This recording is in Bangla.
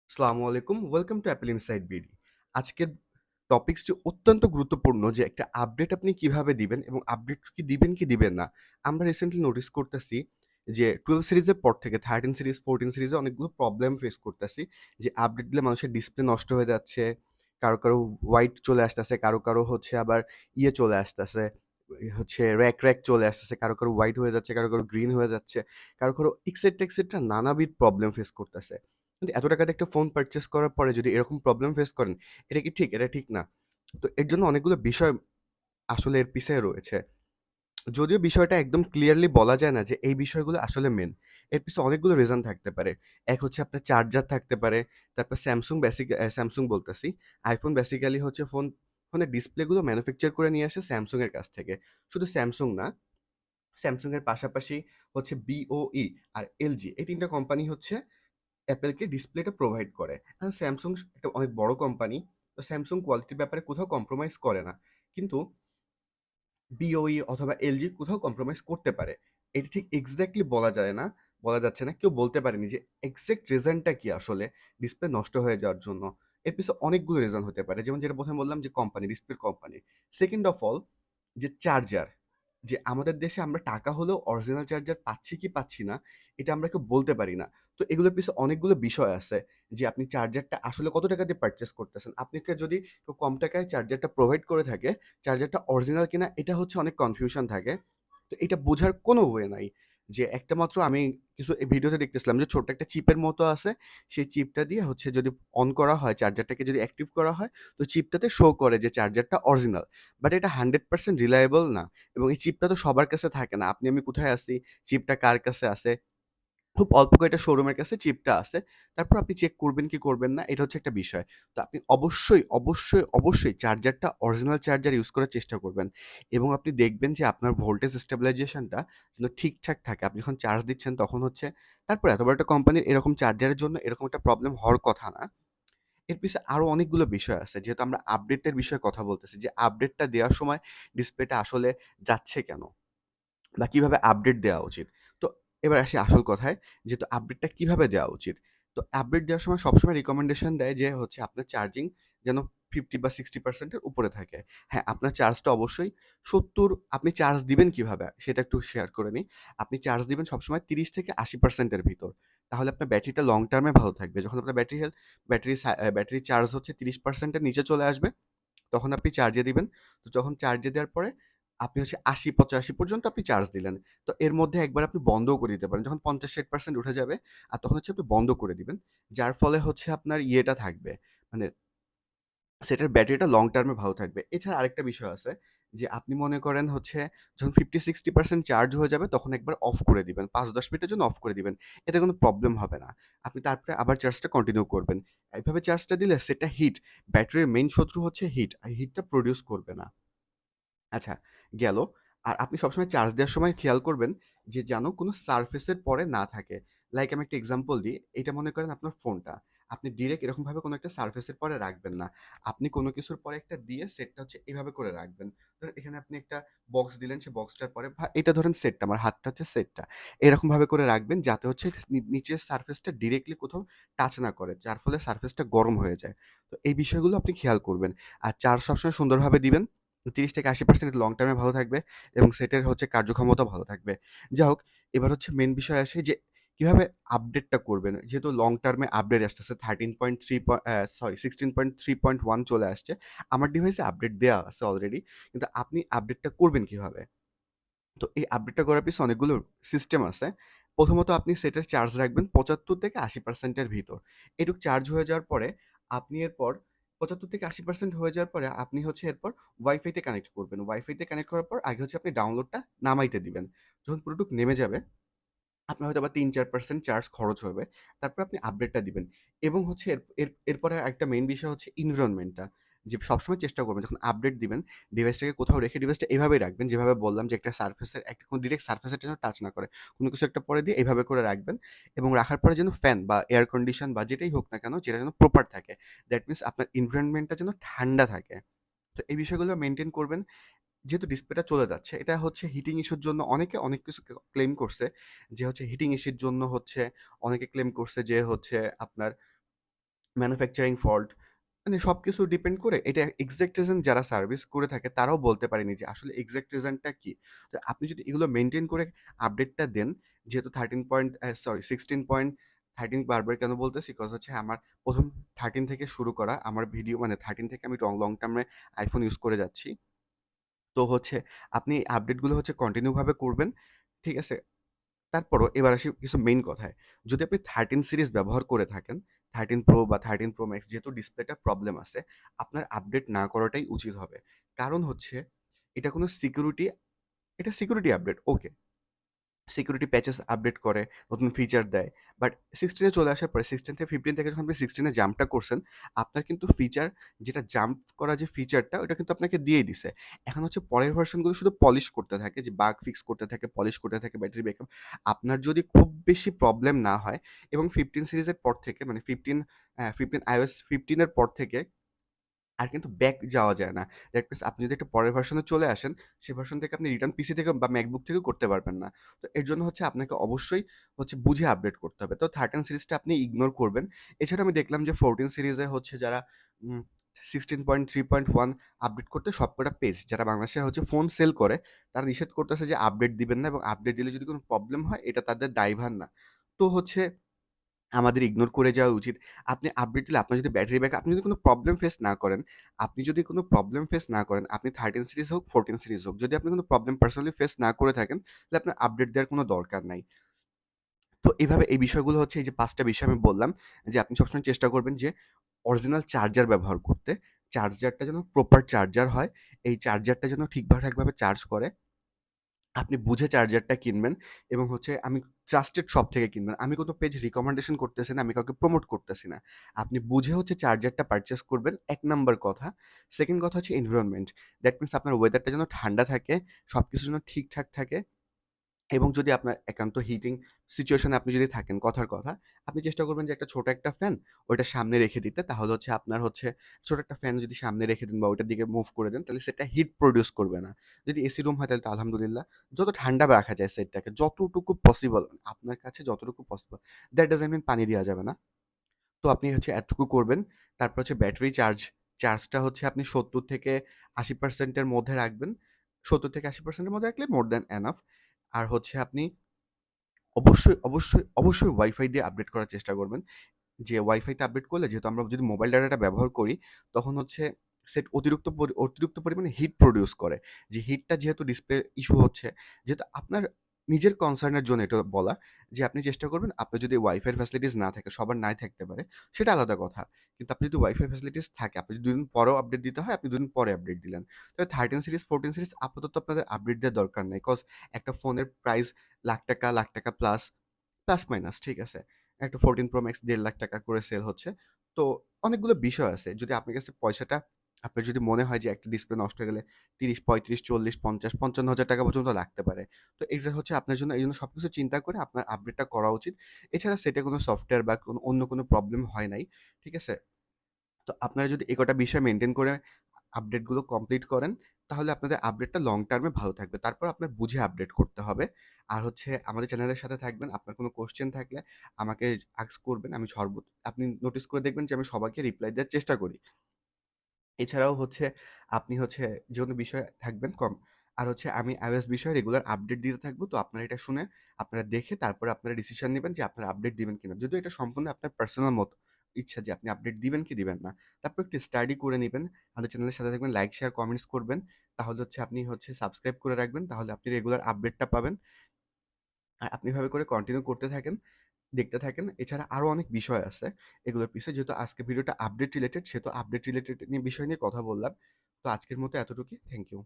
আসসালামু আলাইকুম। Welcome to Apple inside BD. আজকের টপিকসটি অত্যন্ত গুরুত্বপূর্ণ যে একটা আপডেট আপনি কিভাবে দিবেন এবং আপডেট কি দিবেন কি দিবেন না। আমরা রিসেন্টলি নোটিস করতেছি যে 12 সিরিজের পর থেকে 13 সিরিজ, 14 সিরিজে অনেকগুলো প্রবলেম ফেস করতেছি। যে আপডেট দিলে মানুষের ডিসপ্লে নষ্ট হয়ে যাচ্ছে। কারো হোয়াইট চলে আসতেছে, কারো হচ্ছে আবার চলে আসতেছে। হচ্ছে র‍্যাক চলে আসতেছে। কারো হোয়াইট হয়ে যাচ্ছে, কারো গ্রিন হয়ে যাচ্ছে। কারো এক্সেট্রা, এক্সেট্রা নানাবিধ প্রবলেম ফেস করতেছে। কিন্তু এত টাকা দিয়ে একটা ফোন পারচেজ করার পরে যদি এরকম প্রবলেম ফেস করেন, এটা কি ঠিক? এটা ঠিক না। তো এর জন্য অনেকগুলো বিষয় আসলে এর পিছে রয়েছে। যদিও বিষয়টা একদম ক্লিয়ারলি বলা যায় না যে এই বিষয়গুলো আসলে মেইন। এর পিছে অনেকগুলো রিজন থাকতে পারে। এক হচ্ছে আপনার চার্জার থাকতে পারে। তারপর Samsung বলতেছি। iPhone বেসিক্যালি হচ্ছে ফোনের ডিসপ্লেগুলো ম্যানুফ্যাকচার করে নিয়ে আসে Samsung এর কাছ থেকে। শুধু Samsung না, Samsung এর পাশাপাশি হচ্ছে BOE আর LG এই ৩ টা কোম্পানি হচ্ছে অ্যাপেলকে ডিসপ্লেটা প্রোভাইড করে। এখন স্যামসাং একটা অনেক বড় কোম্পানি। তো স্যামসাং কোয়ালিটির ব্যাপারে কোথাও কম্প্রোমাইজ করে না। কিন্তু BOE অথবা LG কোথাও কম্প্রোমাইজ করতে পারে। এটা ঠিক এক্সাক্টলি বলা যাচ্ছে না। কেউ বলতে পারেনি যে এক্সাক্ট রিজনটা কি আসলে ডিসপ্লে নষ্ট হয়ে যাওয়ার জন্য। এর পিছে অনেকগুলো রিজন হতে পারে। যেমন যেটা ১ম বললাম যে ডিসপ্লের কোম্পানি। সেকেন্ড অফ অল যে চার্জার, যে আমাদের দেশে আমরা টাকা হলেও অরিজিনাল চার্জার পাচ্ছি কি পাচ্ছি না, এটা আমরা কেউ বলতে পারি না। তো এগুলোর পিছে অনেকগুলো বিষয় আছে যে আপনি চার্জারটা আসলে কত টাকা দিয়ে পারচেজ করতেছেন। আপনাকে যদি কেউ কম টাকায় চার্জারটা প্রোভাইড করে থাকে, চার্জারটা অরিজিনাল কিনা এটা হচ্ছে অনেক কনফিউশন থাকে। তো এটা বোঝার কোনো ওয়ে নাই। যে একটা মাত্র আমি কিছু ভিডিওতে দেখতেছিলাম যে ছোট্ট একটা চিপের মতো আছে। সেই চিপটা দিয়ে হচ্ছে যদি অন করা হয়, চার্জারটাকে যদি অ্যাক্টিভ করা হয়, তো চিপটাতে শো করে যে চার্জারটা অরিজিনাল। বাট এটা 100% রিলায়েবল না। এবং এই চিপটা তো সবার কাছে থাকে না। আপনি আমি কোথায় আছি, চিপটা কার কাছে আছে, খুব অল্প কয়েকটা শোরুমের কাছে চিপটা আছে। তারপর আপনি চেক করবেন কি করবেন না, এটা হচ্ছে একটা বিষয়। তো আপনি অবশ্যই চার্জারটা অরিজিনাল চার্জার ইউজ করার চেষ্টা করবেন। এবং আপনি দেখবেন যে আপনার ভোল্টেজ স্টেবিলাইজেশনটা যেন ঠিকঠাক থাকে। আপনি যখন চার্জ দিচ্ছেন তখন হচ্ছে, তারপর এত বড় একটা কোম্পানির এরকম চার্জারের জন্য এরকম একটা প্রবলেম হওয়ার কথা না। এর পিছে আরো অনেকগুলো বিষয় আছে। যেহেতু আমরা আপডেটের বিষয়ে কথা বলতেছি যে আপডেটটা দেওয়ার সময় ডিসপ্লেটা আসলে যাচ্ছে কেন? বা কিভাবে আপডেট দেওয়া উচিত। তো এবার আসি আসল কথায়, যেহেতু আপডেটটা কিভাবে দেওয়া উচিত। তো আপডেট দেওয়ার সময় সবসময় রিকমেন্ডেশন দেয় যে হচ্ছে আপনার চার্জিং যেন 50 বা 60% এর উপরে থাকে। হ্যাঁ, আপনার চার্জটা অবশ্যই ৭০। আপনি চার্জ দিবেন কিভাবে সেটা একটু শেয়ার করে নিই। আপনি চার্জ দিবেন সবসময় ৩০ থেকে ৮০% এর ভিতর। তাহলে আপনার ব্যাটারিটা লং টার্মে ভালো থাকবে। যখন আপনার ব্যাটারি চার্জ হচ্ছে ৩০% এর নিচে চলে আসবে, তখন আপনি চার্জে দিবেন। তো যখন চার্জে দেওয়ার পরে আপনি হচ্ছে ৮০-৮৫ পর্যন্ত আপনি চার্জ দিলেন। তো এর মধ্যে একবার আপনি বন্ধও করে দিতে পারেন। যখন ৫০-৬০% উঠে যাবে, আর তখন হচ্ছে আপনি বন্ধ করে দিবেন। যার ফলে হচ্ছে আপনার থাকবে, মানে সেটার ব্যাটারিটা লং টার্মে ভালো থাকবে। এছাড়া আরেকটা বিষয় আছে যে আপনি মনে করেন হচ্ছে যখন 50-60% চার্জ হয়ে যাবে তখন একবার অফ করে দিবেন। ৫-১০ মিনিটের জন্য অফ করে দিবেন। এতে কোনো প্রবলেম হবে না। আপনি তারপরে আবার চার্জটা কন্টিনিউ করবেন। এভাবে চার্জটা দিলে সেটা ব্যাটারির মেইন শত্রু হচ্ছে হিট। আর হিটটা প্রোডিউস করবে না। আচ্ছা, গেল। আর আপনি সবসময় চার্জ দেওয়ার সময় খেয়াল করবেন যে যেন কোনো সারফেসের পরে না থাকে। লাইক আমি একটা এক্সাম্পল দিই। এটা মনে করেন আপনার ফোনটা। আপনি ডিরেক্ট এরকমভাবে কোনো একটা সারফেসের পরে রাখবেন না। আপনি কোনো কিছুর পরে একটা দিয়ে সেটটা হচ্ছে এভাবে করে রাখবেন। ধরেন এখানে আপনি একটা বক্স দিলেন, সে বক্সটার পরে এটা ধরেন সেটটা, আমার হাতটা হচ্ছে সেটটা। এরকমভাবে করে রাখবেন যাতে হচ্ছে নিচের সারফেসটা ডিরেক্টলি কোথাও টাচ না করে। যার ফলে সারফেসটা গরম হয়ে যায়। তো এই বিষয়গুলো আপনি খেয়াল করবেন। আর চার্জ সবসময় সুন্দরভাবে দিবেন। ৩০-৮০% লং টার্মে ভালো থাকবে এবং সেটের হচ্ছে কার্যক্ষমতাও ভালো থাকবে। যা হোক, এবার হচ্ছে মেইন বিষয় আসে যে কিভাবে আপডেটটা করবেন। যেহেতু লং টার্মে আপডেট আসতেছে 16.3.1 চলে আসছে। আমার ডিভাইসে আপডেট দেয়া আছে অলরেডি। কিন্তু আপনি আপডেটটা করবেন কিভাবে? তো এই আপডেটটা করার পিছনে অনেকগুলো সিস্টেম আছে। প্রথমত আপনি সেটের চার্জ রাখবেন ৭৫-৮০% এর ভিতর। এটুক চার্জ হয়ে যাওয়ার পরে আপনি এরপর ৭৫-৮০% হয়ে যাওয়ার পরে আপনি হচ্ছে এরপর ওয়াইফাই তে কানেক্ট করবেন। ওয়াইফাই তে কানেক্ট করার পর আগে হচ্ছে আপনি ডাউনলোডটা নামাইতে দিবেন। যখন পুরোটুক নেমে যাবে, আপনার হয়তোবা ৩-৪% চার্জ খরচ হবে। তারপর আপনি আপডেটটা দিবেন। এবং হচ্ছে এরপরে আরেকটা মেইন বিষয় হচ্ছে এনভায়রনমেন্টটা। যে সবসময় চেষ্টা করবেন যখন আপডেট দিবেন, ডিভাইসটাকে কোথাও রেখে ডিভাইসটা এভাবেই রাখবেন যেভাবে বললাম, যে একটা সারফেসের একটা কোনো ডিরেক্ট সারফেসের যেন টাচ না করে। কোনো কিছু একটা পরে দিয়ে এভাবে করে রাখবেন এবং রাখার পরে যেন ফ্যান বা এয়ার কন্ডিশন বা যেটাই হোক না কেন, যেটা যেন প্রপার থাকে। দ্যাট মিনস আপনার এনভায়রনমেন্টটা যেন ঠান্ডা থাকে। তো এই বিষয়গুলো মেইনটেইন করবেন। যেহেতু ডিসপ্লেটা চলে যাচ্ছে, এটা হচ্ছে হিটিং ইস্যুর জন্য অনেকে অনেক কিছু ক্লেম করছে। যে হচ্ছে হিটিং ইস্যুর জন্য হচ্ছে অনেকে ক্লেম করছে যে হচ্ছে আপনার ম্যানুফ্যাকচারিং ফল্ট, মানে সবকিছু ডিপেন্ড করে এটা এক্সাক্ট রিজন যারা সার্ভিস করে থাকে তারাও বলতে পারেনি যে আসলে এক্সাক্ট রিজনটা কি। তো আপনি যদি এগুলো মেনটেন করে আপডেটটা দেন, যেহেতু 16 বারবার কেন বলতেছি? বিকজ হচ্ছে আমার প্রথম 13 থেকে শুরু করা আমার ভিডিও, মানে 13 থেকে আমি লং টার্মে আইফোন ইউজ করে যাচ্ছি। তো হচ্ছে আপনি আপডেটগুলো হচ্ছে কন্টিনিউ ভাবে করবেন, ঠিক আছে? তারপরও এবার আসি কিছু মেইন কথায়। যদি আপনি 13 সিরিজ ব্যবহার করে থাকেন, 13 প্রো বা 13 প্রো ম্যাক্স, যেহেতু ডিসপ্লেটা প্রবলেম আছে, আপনার আপডেট না করাটাই উচিত হবে। কারণ হচ্ছে এটা কোনো সিকিউরিটি, এটা সিকিউরিটি আপডেট, ওকে। সিকিউরিটি প্যাচেস আপডেট করে, নতুন ফিচার দেয়। বাট 16 এ চলে আসার পরে 16 থেকে 15 থেকে যখন আপনি 16 এ জাম্পটা করছেন, আপনার কিন্তু ফিচার, যেটা জাম্প করা যে ফিচারটা, ওটা কিন্তু আপনাকে দিয়েই দিছে। এখন হচ্ছে পরের ভার্সনগুলো শুধু পলিশ করতে থাকে, যে বাগ ফিক্স করতে থাকে, পলিশ করতে থাকে, ব্যাটারি ব্যাকআপ। আপনার যদি খুব বেশি প্রবলেম না হয়, এবং 15 সিরিজের পর থেকে, মানে 15 iOS 15 এর পর থেকে আর কিন্তু ব্যাক যাওয়া যায় না। দ্যাট মিনস আপনি যদি একটা পরের ভার্সনে চলে আসেন, সেই ভার্সন থেকে আপনি রিটার্ন পিসি থেকে বা ম্যাকবুক থেকেও করতে পারবেন না। তো এর জন্য হচ্ছে আপনাকে অবশ্যই হচ্ছে বুঝে আপডেট করতে হবে। তো 13 সিরিজটা আপনি ইগনোর করবেন। এছাড়া আমি দেখলাম যে 14 সিরিজে হচ্ছে যারা উম 16.3.1 আপডেট করতে সবকটা পেজ, যারা বাংলাদেশে হচ্ছে ফোন সেল করে, তারা নিষেধ করতেছে যে আপডেট দিবেন না, এবং আপডেট দিলে যদি কোনো প্রবলেম হয় এটা তাদের দায়ভার না। তো হচ্ছে আমাদের ইগনোর করে যাওয়া উচিত। আপনি আপডেট দিলে আপনার যদি ব্যাটারি ব্যাকআপ, আপনি যদি কোনো প্রবলেম ফেস না করেন, আপনি 13 সিরিজ হোক, 14 সিরিজ হোক, যদি আপনি কোনো প্রবলেম পার্সোনালি ফেস না করে থাকেন, তাহলে আপনার আপডেট দেওয়ার কোনো দরকার নাই। তো এভাবে এই বিষয়গুলো হচ্ছে, এই যে ৫ টা বিষয় আমি বললাম, যে আপনি সবসময় চেষ্টা করবেন যে অরিজিনাল চার্জার ব্যবহার করতে। চার্জারটা যেন প্রপার চার্জার হয়। এই চার্জারটা যেন ঠিকঠাকভাবে চার্জ করে। আপনি বুঝে চার্জারটা কিনবেন, এবং হচ্ছে আমি ট্রাস্টেড শপ থেকে কিনবেন। আমি কোনো পেজ রিকমেন্ডেশন করতেছি না, আমি কাউকে প্রমোট করতেছি না। আপনি বুঝে হচ্ছে চার্জারটা পারচেজ করবেন, ১ নাম্বার কথা। সেকেন্ড কথা হচ্ছে এনভায়রনমেন্ট। দ্যাট মিনস আপনার ওয়েদারটা যেন ঠান্ডা থাকে, সবকিছু যেন ঠিকঠাক থাকে। এবং যদি আপনার একান্ত হিটিং সিচুয়েশনে আপনি যদি থাকেন, কথার কথা, আপনি চেষ্টা করবেন যে একটা ছোট একটা ফ্যান ওইটা সামনে রেখে দিতে। তাহলে হচ্ছে আপনার হচ্ছে ছোট একটা ফ্যান যদি সামনে রেখে দেন বা ওইটার দিকে মুভ করে দেন, তাহলে সেটা হিট প্রডিউস করবে না। যদি এসি রুম হয় তাহলে তো আলহামদুলিল্লাহ। যত ঠান্ডা রাখা যায় সেটটাকে, যতটুকু পসিবল, আপনার কাছে যতটুকু পসিবল। দ্যাট ডাজন্ট মিন পানি দেওয়া যাবে না। তো আপনি হচ্ছে এতটুকু করবেন। তারপর হচ্ছে ব্যাটারি চার্জটা হচ্ছে আপনি ৭০ থেকে ৮০% এর মধ্যে রাখবেন। ৭০ থেকে ৮০% এর মধ্যে রাখলে মোর দ্যান এনাফ। আর হচ্ছে আপনি অবশ্যই ওয়াইফাই দিয়ে আপডেট করার চেষ্টা করবেন। যে ওয়াইফাইতে আপডেট করলে, যেহেতু আমরা যদি মোবাইল ডাটাটা ব্যবহার করি, তখন হচ্ছে সেট অতিরিক্ত পরিমাণে হিট প্রডিউস করে। যে হিটটা যেহেতু ডিসপ্লে ইস্যু হচ্ছে, যেহেতু আপনার নিজের কনসার্নের জন্য এটা বলা, যে আপনি চেষ্টা করবেন, আপনার যদি ওয়াইফাই ফ্যাসিলিটিস না থাকে, সবার নাই থাকতে পারে, সেটা আলাদা কথা। কিন্তু আপনি যদি ওয়াইফাই ফ্যাসিলিটিস থাকে, আপনি যদি ২ দিন পরেও আপডেট দিতে হয়, আপনি ২ দিন পরে আপডেট দিলেন। তবে 13 সিরিজ, 14 সিরিজ আপাতত আপনাদের আপডেট দেওয়ার দরকার নাই। কজ একটা ফোনের প্রাইস লাখ টাকা প্লাস, প্লাস মাইনাস, ঠিক আছে? একটা 14 প্রো ম্যাক্স ৳১.৫ লাখ করে সেল হচ্ছে। তো অনেকগুলো বিষয় আছে। যদি আপনার কাছে পয়সাটা, আপনার যদি মনে হয় যে একটা ডিসপ্লে নষ্ট হয়ে গেলে ৩০, ৩৫, ৪০, ৫০, ৳৫৫,০০০ পর্যন্ত লাগতে পারে। তো এটা হচ্ছে আপনার জন্য, এইজন্য সবকিছু চিন্তা করে আপনার আপডেটটা করা উচিত। এছাড়া সেটে কোনো সফটওয়্যার বা অন্য কোনো প্রবলেম হয় নাই। ঠিক আছে? তো আপনারা যদি এই কটা বিষয় মেইনটেইন করে আপডেটগুলো কমপ্লিট করেন, তাহলে আপনাদের আপডেটটা লং টার্মে ভালো থাকবে। তারপর আপনার বুঝে আপডেট করতে হবে। আর হচ্ছে আমাদের চ্যানেলের সাথে থাকবেন। আপনার কোনো কোয়েশ্চেন থাকলে আমাকে আস্ক করবেন। আপনি নোটিস করে দেখবেন যে আমি সবাইকে রিপ্লাই দেওয়ার চেষ্টা করি। এছাড়াও হচ্ছে আপনি হচ্ছে যেকোনো বিষয়ে থাকবেন কম। আর হচ্ছে আমি iOS বিষয়ে রেগুলার আপডেট দিতে থাকবো। তো আপনারা এটা শুনে, আপনারা দেখে তারপরে আপনারা ডিসিশন নিবেন যে আপনারা আপডেট দিবেন কিনা। যদিও এটা সম্পূর্ণ আপনার পার্সোনাল ইচ্ছা যে আপনি আপডেট দিবেন কি দিবেন না। তারপর একটু স্টাডি করে নিবেন। আমাদের চ্যানেলের সাথে থাকবেন, লাইক, শেয়ার, কমেন্টস করবেন। তাহলে হচ্ছে আপনি হচ্ছে সাবস্ক্রাইব করে রাখবেন। তাহলে আপনি রেগুলার আপডেটটা পাবেন। আর আপনি এভাবে করে কন্টিনিউ করতে থাকেন, দেখতে থাকেন। এছাড়া আরো অনেক বিষয় আছে এগুলোর পিছে। যেহেতু আজকে ভিডিওটা আপডেট রিলেটেড, সেহেতু আপডেট রিলেটেড বিষয় নিয়ে কথা বললাম। তো আজকের মতো এতটুকুই। Thank you.